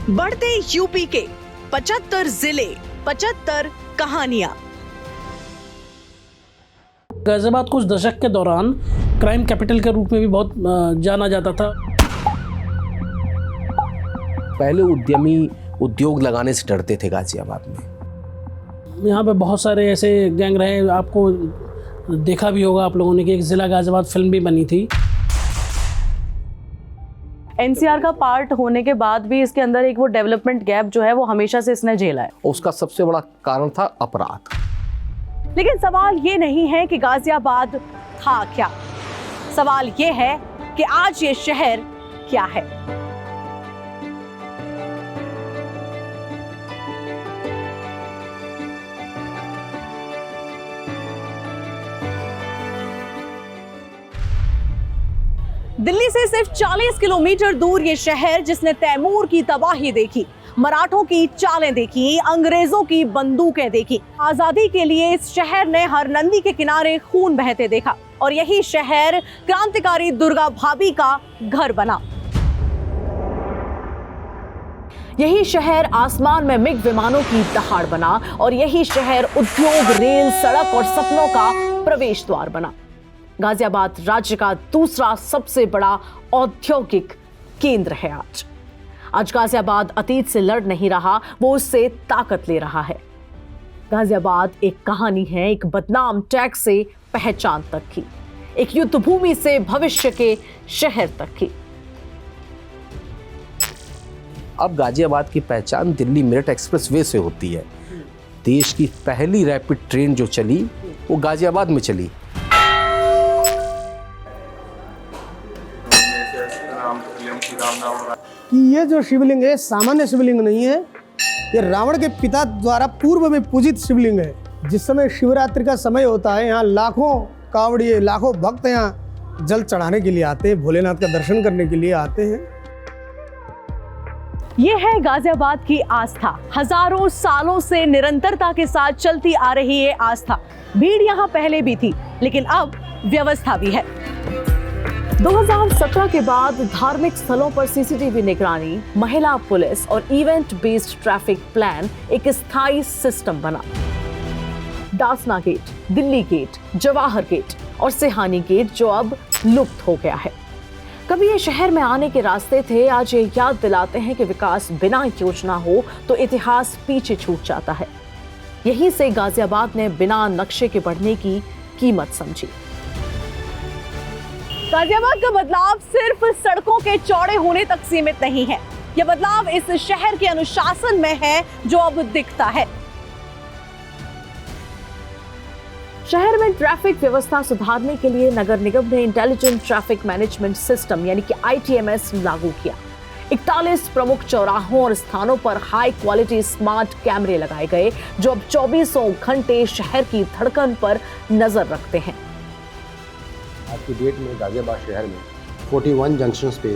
बढ़ते यूपी के 75 जिले, 75 कहानियां। गाजियाबाद कुछ दशक के दौरान क्राइम कैपिटल के रूप में भी बहुत जाना जाता था। पहले उद्यमी उद्योग लगाने से डरते थे गाजियाबाद में। यहाँ पे बहुत सारे ऐसे गैंग रहे, आपको देखा भी होगा आप लोगों ने कि एक जिला गाजियाबाद फिल्म भी बनी थी। एनसीआर का पार्ट होने के बाद भी इसके अंदर एक वो डेवलपमेंट गैप जो है वो हमेशा से इसने झेला है। उसका सबसे बड़ा कारण था अपराध। लेकिन सवाल ये नहीं है कि गाजियाबाद था क्या, सवाल ये है कि आज ये शहर क्या है। दिल्ली से सिर्फ 40 किलोमीटर दूर ये शहर, जिसने तैमूर की तबाही देखी, मराठों की चालें देखी, अंग्रेजों की बंदूकें देखी, आजादी के लिए इस शहर ने हर नंदी के किनारे खून बहते देखा और यही शहर क्रांतिकारी दुर्गा भाभी का घर बना। यही शहर आसमान में मिग विमानों की दहाड़ बना और यही शहर उद्योग, रेल, सड़क और सपनों का प्रवेश द्वार बना। गाजियाबाद राज्य का दूसरा सबसे बड़ा औद्योगिक केंद्र है। आज गाजियाबाद अतीत से लड़ नहीं रहा, वो उससे ताकत ले रहा है। गाजियाबाद एक कहानी है, एक बदनाम टैक्स से पहचान तक की, एक युद्ध भूमि से भविष्य के शहर तक की। अब गाजियाबाद की पहचान दिल्ली मेरठ एक्सप्रेसवे से होती है। देश की पहली रैपिड ट्रेन जो चली वो गाजियाबाद में चली। कि ये जो शिवलिंग है सामान्य शिवलिंग नहीं है, ये रावण के पिता द्वारा पूर्व में पूजित शिवलिंग है। जिस समय शिवरात्रि का समय होता है, यहाँ लाखों कांवड़िए, लाखों भक्त यहाँ जल चढ़ाने के लिए आते हैं, भोलेनाथ का दर्शन करने के लिए आते हैं। ये है गाजियाबाद की आस्था, हजारों सालों से निरंतरता के साथ चलती आ रही है आस्था। भीड़ यहाँ पहले भी थी, लेकिन अब व्यवस्था भी है। 2017 के बाद धार्मिक स्थलों पर सीसीटीवी निगरानी, महिला पुलिस और इवेंट बेस्ड ट्रैफिक प्लान एक स्थायी सिस्टम बना। Dasna gate, Delhi gate, Jawahar gate और सिहानी गेट जो अब लुप्त हो गया है। कभी ये शहर में आने के रास्ते थे, आज ये याद दिलाते हैं कि विकास बिना योजना हो तो इतिहास पीछे छूट जाता है। यहीं से गाजियाबाद ने बिना नक्शे के बढ़ने की कीमत समझी। गाजियाबाद का बदलाव सिर्फ सड़कों के चौड़े होने तक सीमित नहीं है, यह बदलाव इस शहर के अनुशासन में है जो अब दिखता है। शहर में ट्रैफिक व्यवस्था सुधारने के लिए नगर निगम ने इंटेलिजेंट ट्रैफिक मैनेजमेंट सिस्टम यानी कि ITMS लागू किया। 41 प्रमुख चौराहों और स्थानों पर हाई क्वालिटी स्मार्ट कैमरे लगाए गए जो अब 24 घंटे शहर की धड़कन पर नजर रखते हैं। आज की डेट में गाजियाबाद शहर में 41 जंक्शंस पे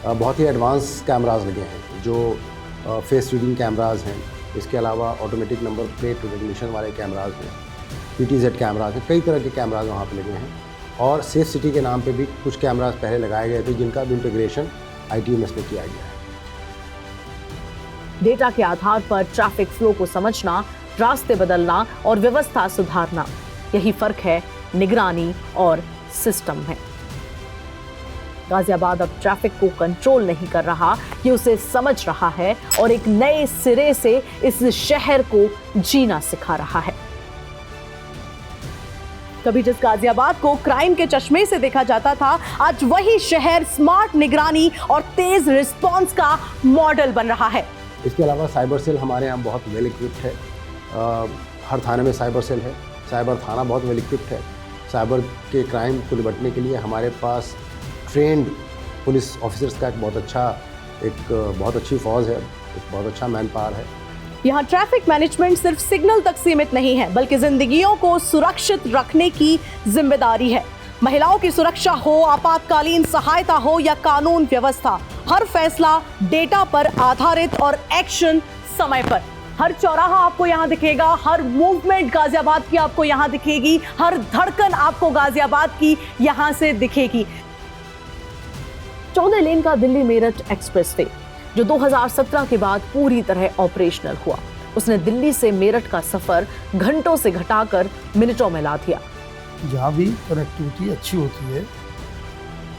बहुत ही एडवांस कैमराज लगे हैं, जो फेस रीडिंग कैमराज हैं। इसके अलावा ऑटोमेटिक नंबर प्लेट रिकॉग्निशन वाले कैमराज हैं, PTZ कैमराज हैं, कई तरह के कैमराज वहाँ पे लगे हैं। और सेफ सिटी के नाम पे भी कुछ कैमराज पहले लगाए गए थे, जिनका भी इंटीग्रेशन ITMS में किया गया है। डेटा के आधार पर ट्रैफिक फ्लो को समझना, रास्ते बदलना और व्यवस्था सुधारना, यही फर्क है निगरानी और सिस्टम है। गाजियाबाद अब ट्रैफिक को कंट्रोल नहीं कर रहा, ये उसे समझ रहा है और एक नए सिरे से इस शहर को जीना सिखा रहा है। कभी जिस गाजियाबाद को क्राइम के चश्मे से देखा जाता था, आज वही शहर स्मार्ट निगरानी और तेज रिस्पांस का मॉडल बन रहा है। इसके अलावा साइबर सेल हमारे यहाँ बहुत वेल इक्विप्ड है। हर थाने में साइबर सेल है, साइबर थाना बहुत वेल इक्विप्ड है। साइबर के क्राइम को निपटने के लिए हमारे पास ट्रेंड पुलिस ऑफिसर्स का एक बहुत अच्छी फौज है, एक बहुत अच्छा मैन पावर है। यहाँ ट्रैफिक मैनेजमेंट सिर्फ सिग्नल तक सीमित नहीं है, बल्कि जिंदगियों को सुरक्षित रखने की जिम्मेदारी है। महिलाओं की सुरक्षा हो, आपातकालीन सहायता हो या कानून व्यवस्था, हर फैसला डेटा पर आधारित और एक्शन समय पर। हर चौराहा आपको यहाँ दिखेगा, हर मूवमेंट गाजियाबाद की आपको यहाँ दिखेगी, हर धड़कन आपको गाजियाबाद की यहाँ से दिखेगी। 14 लेन का दिल्ली मेरठ एक्सप्रेसवे, जो 2017 के बाद पूरी तरह ऑपरेशनल हुआ। उसने दिल्ली से मेरठ का सफर घंटों से घटाकर मिनटों में ला दिया। जहाँ भी कनेक्टिविटी अच्छी होती है,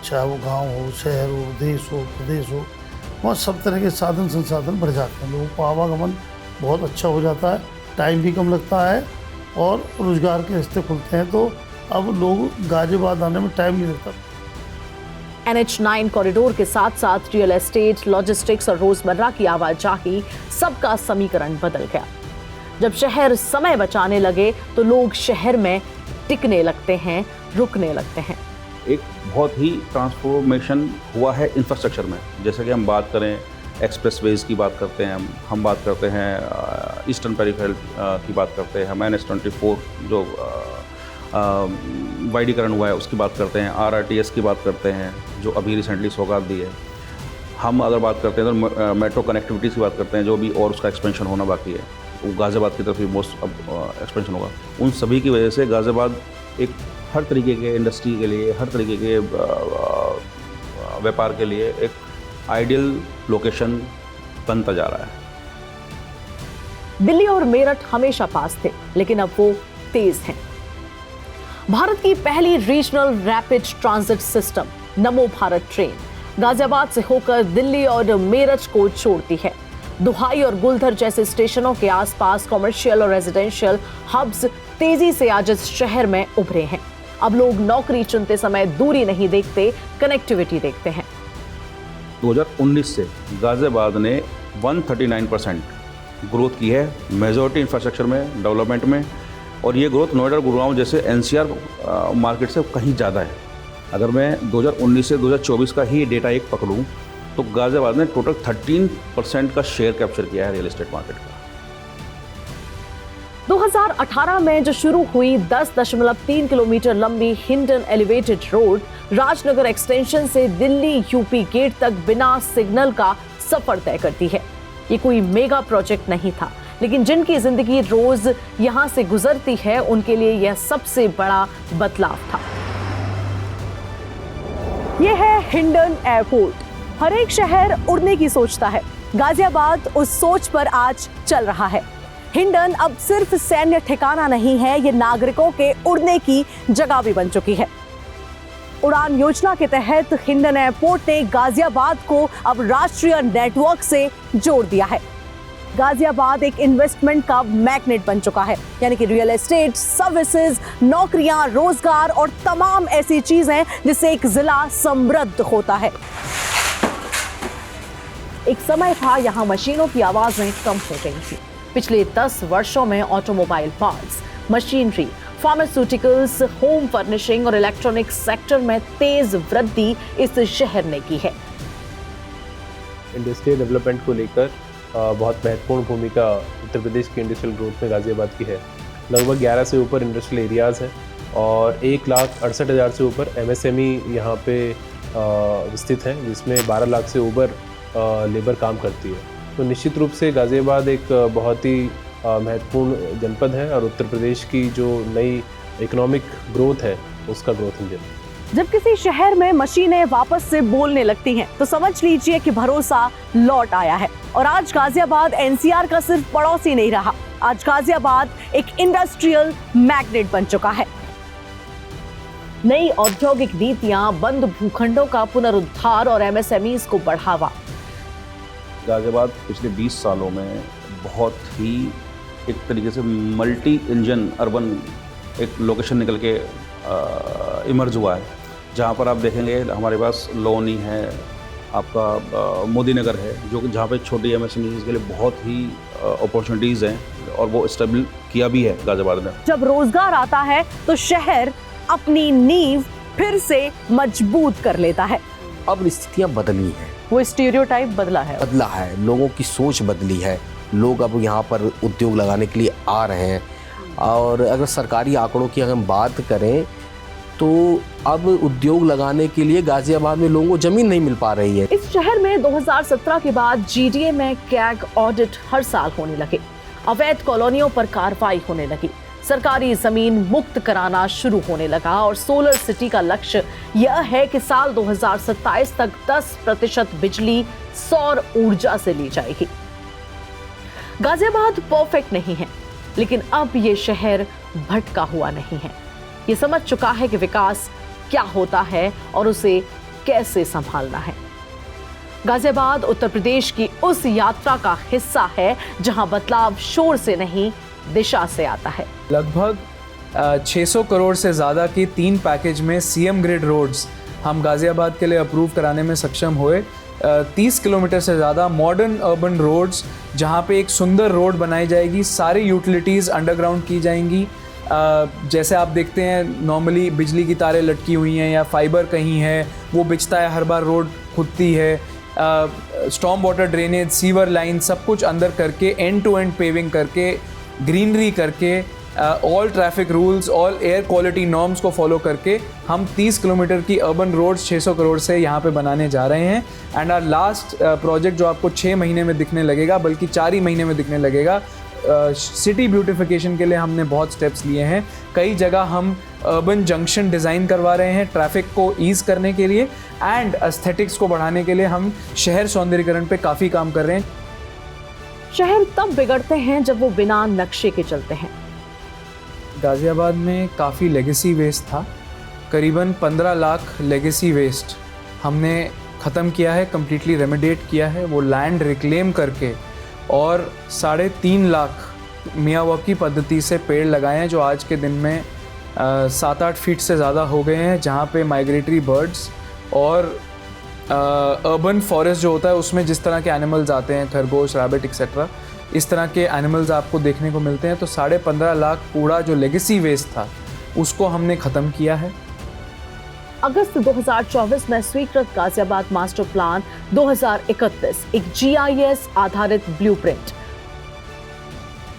चाहे वो गांव हो, शहर हो, देश हो, प्रदेश हो, वहाँ सब तरह के साधन संसाधन बढ़ जाते हैं। लोगों को आवागमन बहुत अच्छा हो जाता है, टाइम भी कम लगता है और रोजगार के रास्ते खुलते हैं। तो अब लोग गाजियाबाद आने में टाइम नहीं लगता। NH9 कॉरिडोर के साथ साथ रियल एस्टेट, लॉजिस्टिक्स और रोजमर्रा की आवाजाही सबका समीकरण बदल गया। जब शहर समय बचाने लगे तो लोग शहर में टिकने लगते हैं, रुकने लगते हैं। एक बहुत ही ट्रांसफॉर्मेशन हुआ है इंफ्रास्ट्रक्चर में। जैसे कि हम बात करें एक्सप्रेसवेज की बात करते हैं, हम बात करते हैं ईस्टर्न पेरिफेरल की बात करते हैं, हम NH24 जो वाइडीकरण हुआ है उसकी बात करते हैं, RRTS की बात करते हैं जो अभी रिसेंटली सौगात दी है। हम अगर बात करते हैं तो मेट्रो कनेक्टिविटीज़ की बात करते हैं जो भी और उसका एक्सपेंशन होना बाकी है, वो गाज़ियाबाद की तरफ ही मोस्ट अब एक्सपेंशन होगा। उन सभी की वजह से गाज़ियाबाद एक हर तरीके के इंडस्ट्री के लिए, हर तरीके के व्यापार के लिए एक आइडियल लोकेशन बनता जा रहा है। दिल्ली और मेरठ हमेशा पास थे, लेकिन अब वो तेज हैं। भारत की पहली रीजनल रैपिड ट्रांजिट सिस्टम नमो भारत ट्रेन गाजियाबाद से होकर दिल्ली और मेरठ को छोड़ती है। दुहाई और गुलधर जैसे स्टेशनों के आसपास कमर्शियल और रेजिडेंशियल हब्स तेजी से आज इस शहर में उभरे हैं। अब लोग नौकरी चुनते समय दूरी नहीं देखते, कनेक्टिविटी देखते हैं। 2019 से गाज़ियाबाद ने 139% ग्रोथ की है मेजॉरिटी इंफ्रास्ट्रक्चर में, डेवलपमेंट में, और ये ग्रोथ नोएडा और गुड़गांव जैसे NCR मार्केट से कहीं ज़्यादा है। अगर मैं 2019 से 2024 का ही डेटा एक पकड़ूं तो गाज़ियाबाद ने टोटल 13% का शेयर कैप्चर किया है रियल एस्टेट मार्केट का। 2018 में जो शुरू हुई 10.3 किलोमीटर लंबी Hindon elevated road Rajnagar extension से दिल्ली यूपी गेट तक बिना सिग्नल का सफर तय करती है। ये कोई मेगा प्रोजेक्ट नहीं था, लेकिन जिनकी जिंदगी रोज यहां से गुजरती है उनके लिए यह सबसे बड़ा बदलाव था। यह है हिंडन एयरपोर्ट। हर एक शहर उड़ने की सोचता है, गाजियाबाद उस सोच पर आज चल रहा है। हिंडन अब सिर्फ सैन्य ठिकाना नहीं है, ये नागरिकों के उड़ने की जगह भी बन चुकी है। उड़ान योजना के तहत हिंडन एयरपोर्ट ने गाजियाबाद को अब राष्ट्रीय नेटवर्क से जोड़ दिया है। गाजियाबाद एक इन्वेस्टमेंट का मैग्नेट बन चुका है, यानी कि रियल एस्टेट, सर्विसेज, नौकरियां, रोजगार और तमाम ऐसी चीजें जिससे एक जिला समृद्ध होता है। एक समय था यहां मशीनों की आवाजें कम हो गई थी। पिछले 10 वर्षों में automobile parts, machinery, pharmaceuticals, home furnishing और इलेक्ट्रॉनिक्स सेक्टर में तेज वृद्धि इस शहर ने की है। इंडस्ट्रियल डेवलपमेंट को लेकर बहुत महत्वपूर्ण भूमिका उत्तर प्रदेश की इंडस्ट्रियल ग्रोथ में गाजियाबाद की है। लगभग 11 से ऊपर इंडस्ट्रियल एरियाज़ हैं और 1,68,000 से ऊपर MSME यहाँ पे स्थित हैं, जिसमें 12 लाख से ऊपर लेबर काम करती है। तो निश्चित रूप से गाजियाबाद एक बहुत ही महत्वपूर्ण जनपद है और उत्तर प्रदेश की जो नई इकोनॉमिक ग्रोथ है उसका ग्रोथ इंजन है। जब किसी शहर में मशीनें वापस से बोलने लगती हैं तो समझ लीजिए कि भरोसा लौट आया है। और आज गाजियाबाद NCR का सिर्फ पड़ोसी नहीं रहा, आज गाजियाबाद एक इंडस्ट्रियल मैग्नेट बन चुका है। नई औद्योगिक नीतियां, बंद भूखंडों का पुनरुद्धार और MSMEs को बढ़ावा। गाजियाबाद पिछले 20 सालों में बहुत ही एक तरीके से मल्टी इंजन अर्बन एक लोकेशन निकल के इमर्ज हुआ है, जहाँ पर आप देखेंगे हमारे पास लोनी है, आपका मोदी नगर है, जो जहाँ पे छोटी MSMEs के लिए बहुत ही अपॉर्चुनिटीज़ हैं और वो स्टेबल किया भी है गाजियाबाद में। जब रोजगार आता है तो शहर अपनी नींव फिर से मजबूत कर लेता है। अब स्थितियाँ बदली हैं, वो स्टीरियोटाइप बदला है, लोगों की सोच बदली है। लोग अब यहाँ पर उद्योग लगाने के लिए आ रहे हैं। और अगर सरकारी आंकड़ों की अगर हम बात करें तो अब उद्योग लगाने के लिए गाजियाबाद में लोगों को जमीन नहीं मिल पा रही है। इस शहर में 2017 के बाद GDA में कैग ऑडिट हर साल होने लगे, अवैध कॉलोनियों पर कार्रवाई होने लगी, सरकारी जमीन मुक्त कराना शुरू होने लगा और सोलर सिटी का लक्ष्य यह है कि साल 2027 तक 10% बिजली सौर ऊर्जा से ली जाएगी। गाजियाबाद परफेक्ट नहीं है, लेकिन अब ये शहर भटका हुआ नहीं है। ये समझ चुका है कि विकास क्या होता है और उसे कैसे संभालना है। गाजियाबाद उत्तर प्रदेश की उस यात्रा का हिस्सा है जहां बदलाव शोर से नहीं, दिशा से आता है। लगभग 600 करोड़ से ज़्यादा की 3 पैकेज में सीएम ग्रिड रोड्स हम गाज़ियाबाद के लिए अप्रूव कराने में सक्षम हुए। 30 किलोमीटर से ज़्यादा मॉडर्न अर्बन रोड्स जहाँ पे एक सुंदर रोड बनाई जाएगी, सारी यूटिलिटीज़ अंडरग्राउंड की जाएंगी। जैसे आप देखते हैं नॉर्मली बिजली की तारें लटकी हुई हैं या फाइबर कहीं है वो बिछता है, हर बार रोड खुदती है। Storm water drainage, sewer line सब कुछ अंदर करके एंड टू एंड पेविंग करके, ग्रीनरी करके, all traffic rules, all air quality norms को फॉलो करके हम 30 किलोमीटर की अर्बन रोड्स 600 करोड़ से यहाँ पे बनाने जा रहे हैं। एंड आवर लास्ट प्रोजेक्ट जो आपको 6 महीने में दिखने लगेगा, बल्कि 4 ही महीने में दिखने लगेगा, सिटी ब्यूटिफिकेशन के लिए हमने बहुत स्टेप्स लिए हैं। कई जगह हम अर्बन जंक्शन डिज़ाइन करवा रहे हैं ट्रैफिक को ईज़ करने के लिए, एंड एस्थेटिक्स को बढ़ाने के लिए हम शहर सौंदर्यीकरण पे काफ़ी काम कर रहे हैं। शहर तब बिगड़ते हैं जब वो बिना नक्शे के चलते हैं। गाज़ियाबाद में काफ़ी लेगेसी वेस्ट था, करीबन 15 लाख लेगेसी वेस्ट हमने ख़त्म किया है, कम्प्लीटली रेमेडिएट किया है, वो लैंड रिक्लेम करके, और 3.5 लाख मियावाकी पद्धति से पेड़ लगाए हैं जो आज के दिन में 7-8 फीट से ज़्यादा हो गए हैं, जहाँ पे माइग्रेटरी बर्ड्स और अर्बन फॉरेस्ट जो होता है उसमें जिस तरह के एनिमल्स आते हैं, खरगोश, रैबिट एक्सेट्रा, इस तरह के एनिमल्स आपको देखने को मिलते हैं। तो 15.5 लाख कूड़ा जो लेगेसी वेस्ट था उसको हमने ख़त्म किया है। अगस्त 2024 में स्वीकृत गाजियाबाद मास्टर प्लान 2031 एक GIS आधारित ब्लूप्रिंट।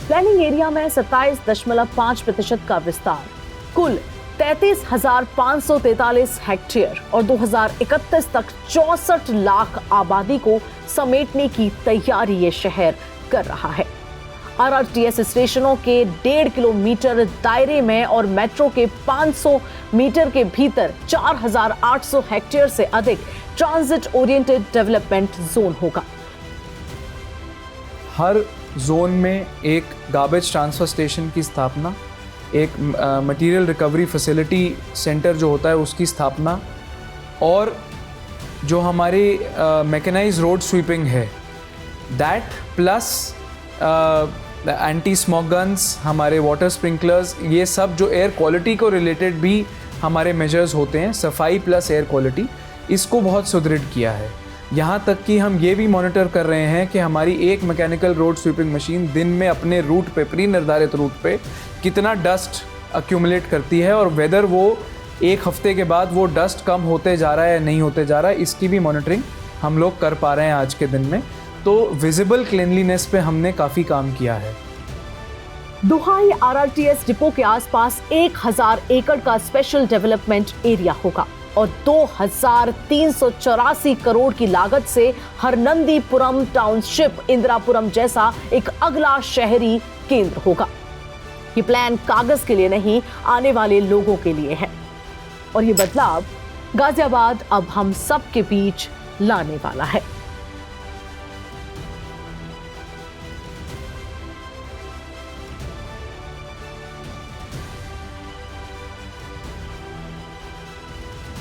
प्लानिंग एरिया में 27.5% का विस्तार, कुल 33,543 हेक्टेयर और 2031 तक 64 लाख आबादी को समेटने की तैयारी ये शहर कर रहा है। RRTS स्टेशनों के 1.5 किलोमीटर दायरे में और मेट्रो के 500 मीटर के भीतर 4,800 हेक्टेयर से अधिक ट्रांजिट ओरिएंटेड डेवलपमेंट जोन होगा। हर जोन में एक गार्बेज ट्रांसफ़र स्टेशन की स्थापना, एक मटेरियल रिकवरी फैसिलिटी सेंटर जो होता है उसकी स्थापना, और जो हमारी मैकेनाइज रोड स्वीपिंग है that, plus anti smog guns, हमारे वाटर स्प्रिंकलर्स, ये सब जो एयर क्वालिटी को रिलेटेड भी हमारे मेजर्स होते हैं, सफाई प्लस एयर क्वालिटी, इसको बहुत सुदृढ़ किया है। यहाँ तक कि हम ये भी मॉनिटर कर रहे हैं कि हमारी एक मैकेनिकल रोड स्वीपिंग मशीन दिन में अपने रूट पे, प्री निर्धारित रूट पे कितना डस्ट अक्यूमुलेट करती है, और वेदर वो 1 हफ्ते के बाद वो डस्ट कम होते जा रहा है या नहीं होते जा रहा है, इसकी भी मॉनिटरिंग हम लोग कर पा रहे हैं आज के दिन में। तो विजिबल क्लीनलीनेस पे हमने काफ़ी काम किया है। दुहाई RRTS डिपो के आसपास 1000 एकड़ का स्पेशल डेवलपमेंट एरिया होगा और 2,384 करोड़ की लागत से हरनंदीपुरम टाउनशिप इंदिरापुरम जैसा एक अगला शहरी केंद्र होगा। ये प्लान कागज के लिए नहीं, आने वाले लोगों के लिए है, और ये बदलाव गाजियाबाद अब हम सब के बीच लाने वाला है।